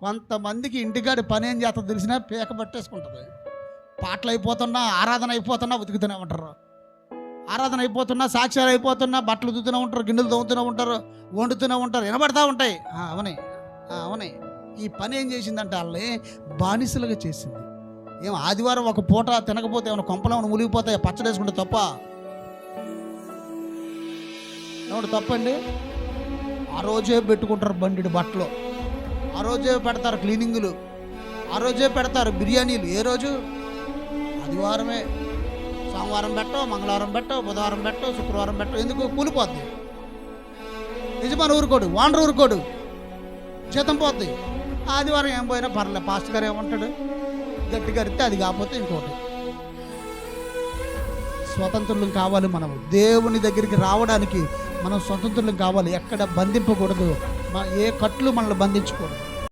కొంతమందికి ఇంటికాడి పని ఏం చేస్తా తెలిసినా పీక పట్టేసుకుంటుంది. పాటలు అయిపోతున్నా, ఆరాధన అయిపోతున్నా ఉతుకుతూనే ఉంటారు. ఆరాధన అయిపోతున్నా, సాక్ష్యాలు అయిపోతున్నా, బట్టలు ఉతుకుతూనే ఉంటారు, గిన్నెలు తవ్వుతూనే ఉంటారు, వండుతూనే ఉంటారు, వినబడతా ఉంటాయి. అవునాయి. ఈ పని ఏం చేసిందంటే వాళ్ళని బానిసలుగా చేసింది. ఏం ఆదివారం ఒక పూట తినకపోతే ఏమైనా కొంపలో మునిగిపోతాయి, పచ్చడి వేసుకుంటే తప్ప? ఏమంటే తప్పండి? ఆ రోజే పెట్టుకుంటారు బండిడి బట్టలు, ఆ రోజే పెడతారు క్లీనింగులు, ఆ రోజే పెడతారు బిర్యానీలు. ఏ రోజు? ఆదివారమే. సోమవారం పెట్టవు, మంగళవారం పెట్టవు, బుధవారం పెట్టవు, శుక్రవారం పెట్టవు. ఎందుకు? కూలిపోద్ది. యజమాని ఊరుకోడు, ఓనర్ ఊరుకోడు, జీతం పోద్ది. ఆదివారం ఏం పోయినా పర్లేదు, పాస్టర్ గారు ఏమంటాడు? గట్టిగా అరిస్తే అది కాకపోతే ఇంకోటి. స్వతంత్రులం కావాలి. మనం దేవుని దగ్గరికి రావడానికి మనం స్వతంత్రులం కావాలి. ఎక్కడ బంధింపకూడదు, ఏ కట్లు మనల్ని బంధించకూడదు.